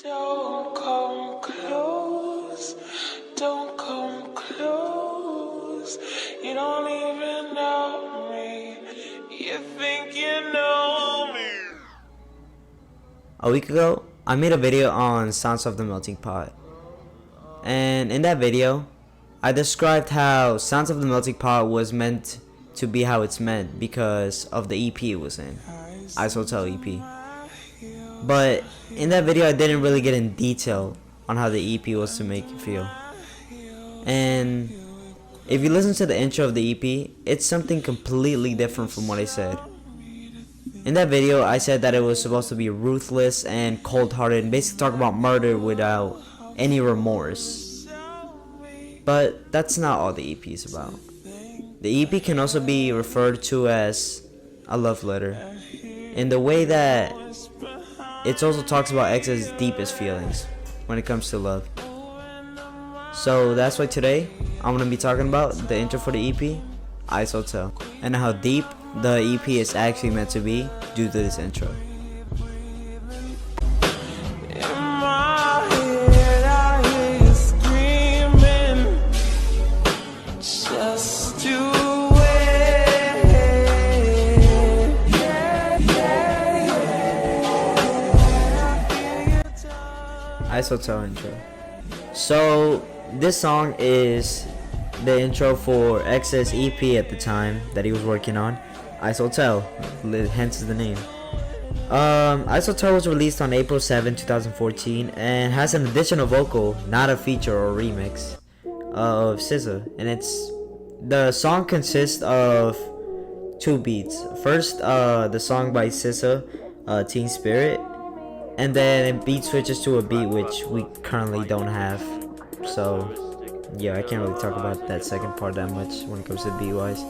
Don't come close, don't come close. You don't even know me. You think you know me. A week ago, I made a video on Sounds of the Melting Pot. And in that video, I described how Sounds of the Melting Pot was meant to be how it's meant because of the EP it was in, 𝐿𝐿 EP. But in that video I didn't really get in detail on how the EP was to make you feel. And if you listen to the intro of the EP, it's something completely different from what I said. In that video I said that it was supposed to be ruthless and cold-hearted and basically talk about murder without any remorse. But that's not all the EP is about. The EP can also be referred to as a love letter, in the way that it also talks about X's deepest feelings when it comes to love. So that's why today I'm going to be talking about the intro for the EP, 𝐿𝐿, and how deep the EP is actually meant to be due to this intro. 𝐿𝐿 intro. So this song is the intro for X's EP at the time that he was working on, 𝐿𝐿, hence the name. 𝐿𝐿 was released on April 7, 2014 and has an additional vocal, not a feature or remix, of 𝐒𝐿𝐴, and the song consists of two beats. First, the song by 𝐒𝐿𝐴, Teen Spirit, and then it beat switches to a beat which we currently don't have. So yeah, I can't really talk about that second part that much when it comes to beat wise.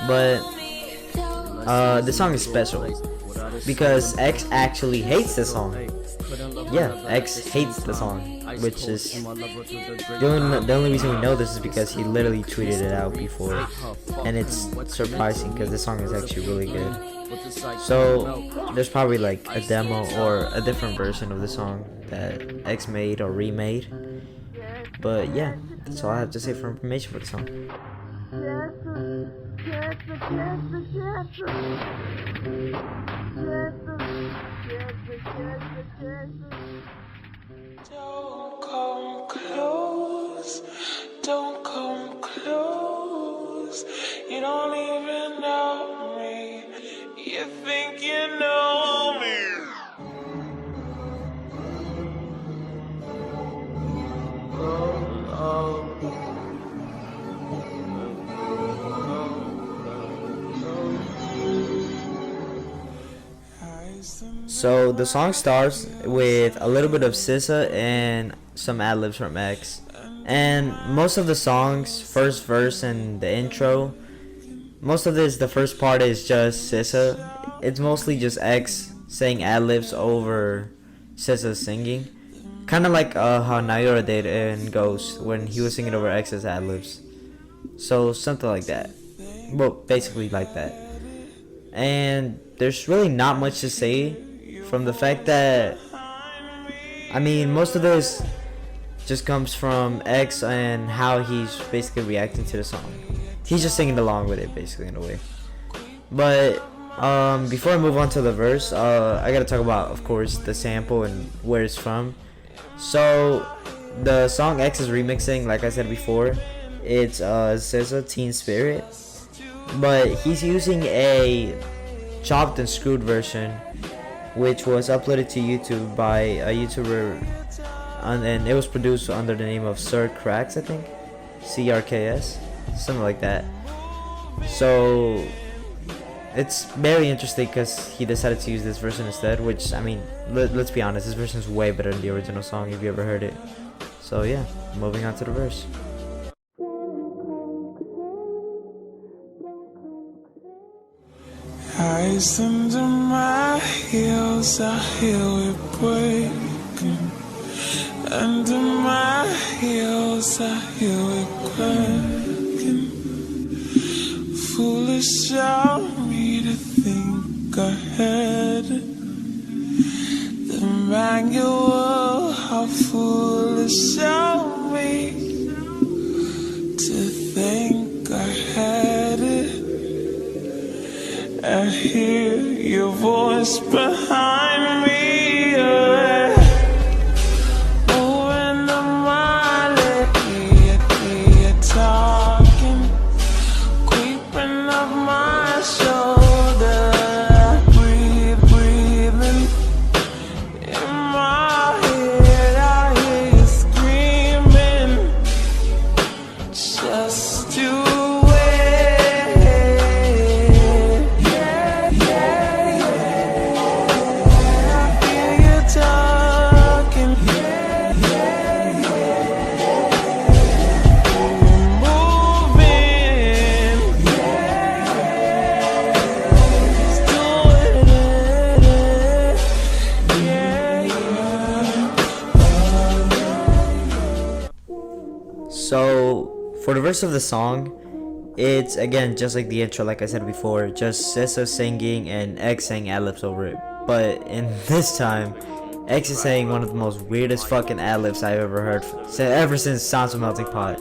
But the song is special because X actually hates the song. Yeah, X hates the song, which is the only reason we know this is because he literally tweeted it out before, and it's surprising because the song is actually really good. So there's probably like a demo or a different version of the song that X made or remade. But yeah, that's all I have to say for information for the song. Don't come close, don't come close. You don't even know me. You think you know me. So the song starts with a little bit of 𝐿𝐴 and some ad-libs from X. And most of the song's first verse and the intro, most of the first part is just 𝐿𝐴. It's mostly just X saying ad-libs over 𝐿𝐴 singing. Kind of like how 𝐄𝐦𝐬 did in 𝐿𝐵𝑔Ⅎ when he was singing over X's ad-libs. So something like that. Well, basically like that. And there's really not much to say from the fact that, I mean, most of this just comes from X and how he's basically reacting to the song. He's just singing along with it, basically, in a way. But before I move on to the verse, I gotta talk about, of course, the sample and where it's from. So the song X is remixing, like I said before, it's 𝐿𝐴, Teen Spirit, but he's using a chopped and screwed version, which was uploaded to YouTube by a YouTuber, and it was produced under the name of 𝐶RKS, I think, 𝐶RKS, something like that. So it's very interesting because he decided to use this version instead, which, I mean, let's be honest, this version is way better than the original song if you ever heard it. So yeah, moving on to the verse. Eyes under my heels, I hear it breaking. Under my heels, I hear it cracking. Foolish of me to think ahead. The manual how foolish of me to think I had it. I hear your voice behind me. Moving the mile, you're talking, creeping up my shoulder. Breathing in my head, I hear you screaming just to So for the rest of the song, it's again just like the intro, like I said before, just 𝐶𝐶 singing and 𝐒𝐿 saying ad-libs over it. But in this time, 𝐒𝐿 is saying one of the most weirdest fucking ad-libs I've ever heard, ever since 𝐶𝐿𝐴 Melting Pot.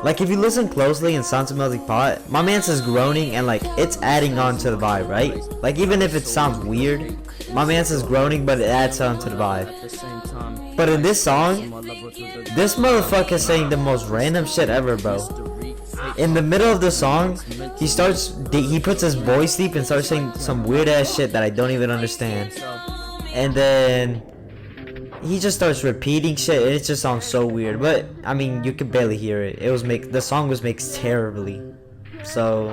Like if you listen closely in 𝐶𝐿𝐴 Melting Pot, my man says groaning and like it's adding on to the vibe, right? Like even if it sounds weird, my man says groaning, but it adds on to the vibe. But in this song, this motherfucker is saying the most random shit ever, bro. In the middle of the song, he puts his voice deep and starts saying some weird ass shit that I don't even understand. And then he just starts repeating shit and it just sounds so weird. But I mean, you could barely hear it. The song was mixed terribly. So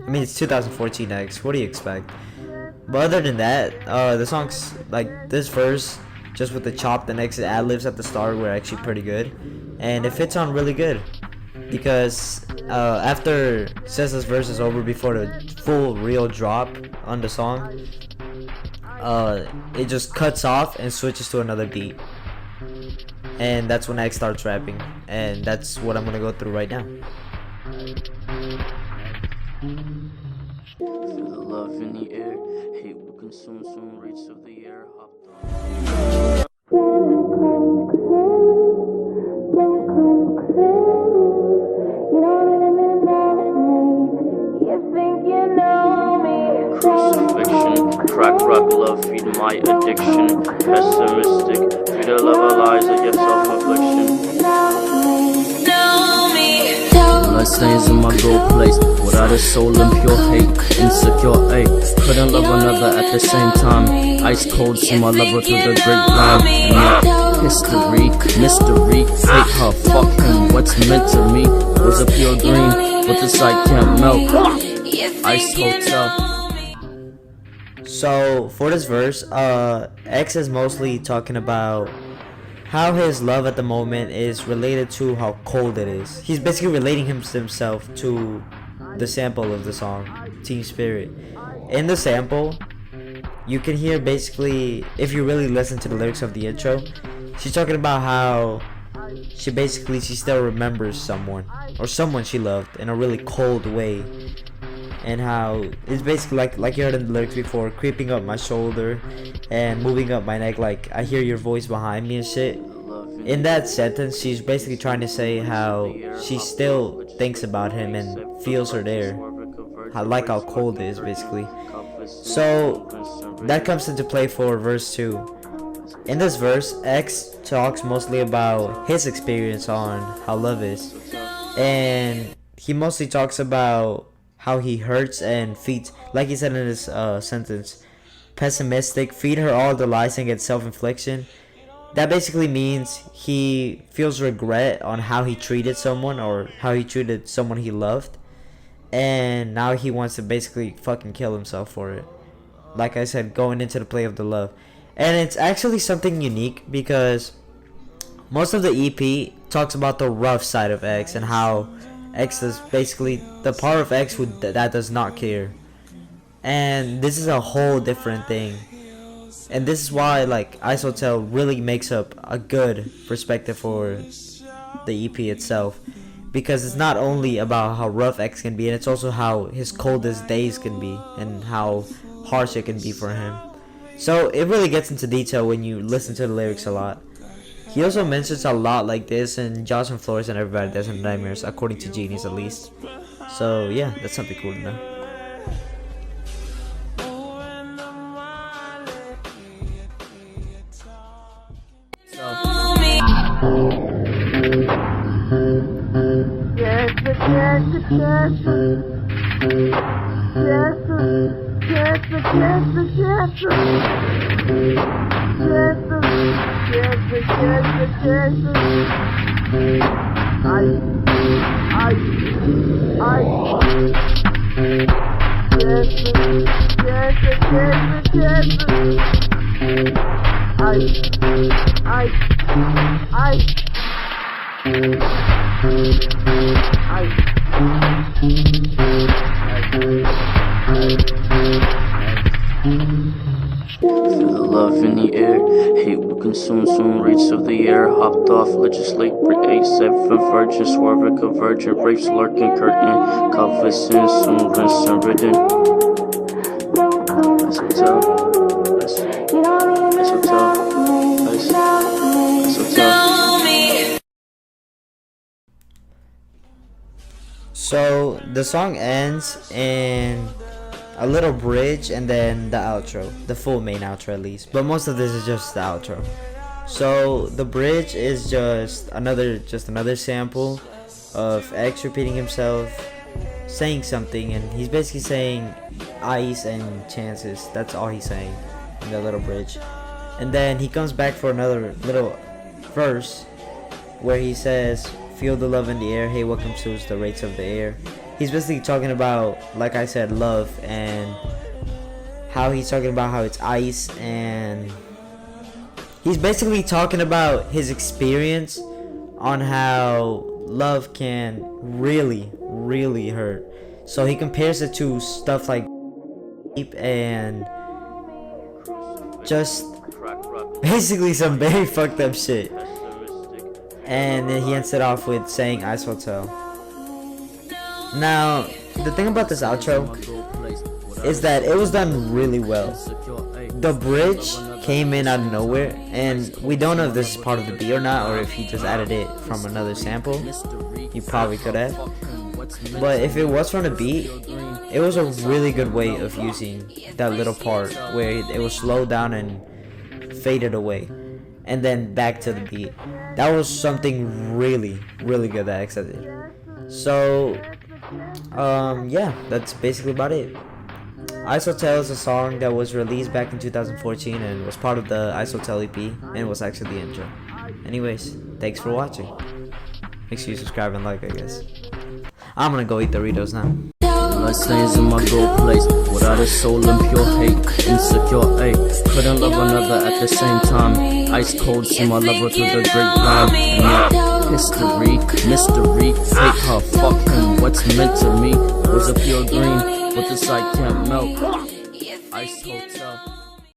I mean, it's 2014 𝐒𝐿. What do you expect? But other than that, the song's like this verse, just with the chopped and exit ad-libs at the start, were actually pretty good, and it fits on really good because after 𝐶𝐿𝐴's verse is over, before the full real drop on the song, it just cuts off and switches to another beat, and that's when 𝐒𝐿 starts rapping, and that's what I'm gonna go through right now. Feel the love in the air, hate will consume soon, rates of the air hopped on. Crucifixion, crack rock love, feed my addiction. Pessimistic, feed a love of lies, I get self-affliction. Blood stains in my gold place, without a soul and pure hate, insecure, ayy. Couldn't love another at the same time. Ice cold, see my lover through the grapevine. History, mystery, hate her, fuck him. What's meant to me was a pure green, but the sight can't melt. Ice hotel. So for this verse, 𝐒𝐿 is mostly talking about how his love at the moment is related to how cold it is. He's basically relating himself to the sample of the song, Team Spirit. In the sample, you can hear basically, if you really listen to the lyrics of the intro, she's talking about how she still remembers someone, or someone she loved, in a really cold way. And how it's basically like you heard in the lyrics before, creeping up my shoulder and moving up my neck, like I hear your voice behind me and shit. In that sentence, she's basically trying to say how she still thinks about him and feels her there, how cold it is basically. So that comes into play for verse 2. In this verse, 𝐒𝐿 talks mostly about his experience on how love is, and he mostly talks about how he hurts and feeds, like he said in this sentence, pessimistic, feed her all the lies and get self-infliction. That basically means he feels regret on how he treated someone, or how he treated someone he loved, and now he wants to basically fucking kill himself for it. Like I said, going into the play of the love. And it's actually something unique because most of the EP talks about the rough side of 𝐒𝐿 and how 𝐒𝐿 is basically the part of 𝐒𝐿 that does not care. And this is a whole different thing. And this is why like 𝐼SoTel really makes up a good perspective for the EP itself. Because it's not only about how rough 𝐒𝐿 can be, and it's also how his coldest days can be and how harsh it can be for him. So it really gets into detail when you listen to the lyrics a lot. He also mentions a lot like this in Jocelyn Flores and Everybody Does in Nightmares, according to Genius at least. So yeah, that's something cool to know. Love in the air, hate will consume soon. Rates of the air, hopped off, legislate, break 8-7 virgin, swerving, convergent, rapes, lurking, curtain, cognizant, soon, Vincent written. Ice hotel, ice hotel, ice hotel. So the song ends in a little bridge and then the outro, the full main outro at least, but most of this is just the outro. So the bridge is just another sample of X repeating himself, saying something, and he's basically saying ice and chances. That's all he's saying in the little bridge. And then he comes back for another little verse where he says, feel the love in the air, hey, what consumes the rates of the air. He's basically talking about, like I said, love, and how he's talking about how it's ice, and he's basically talking about his experience on how love can really, really hurt. So he compares it to stuff like and just basically some very fucked up shit. And then he ends it off with saying Ice Hotel. Now, the thing about this outro is that it was done really well. The bridge came in out of nowhere, and we don't know if this is part of the beat or not, or if he just added it from another sample. He probably could have. But if it was from the beat, it was a really good way of using that little part where it was slowed down and faded away, and then back to the beat. That was something really, really good that X did. So yeah, that's basically about it. Ice Hotel is a song that was released back in 2014 and was part of the Ice Hotel EP, and was actually the intro. Anyways, thanks for watching. Make sure you subscribe and like, I guess. I'm gonna go eat Doritos now. Blood stains in my gold place, without a soul and pure hate, insecure, ayy. Couldn't love another at the same time. Ice cold, see my lover through the grapevine. History, mystery, hate her, fuck him, what's meant to me was a pure green, but the sight can't melt. Ice hotel.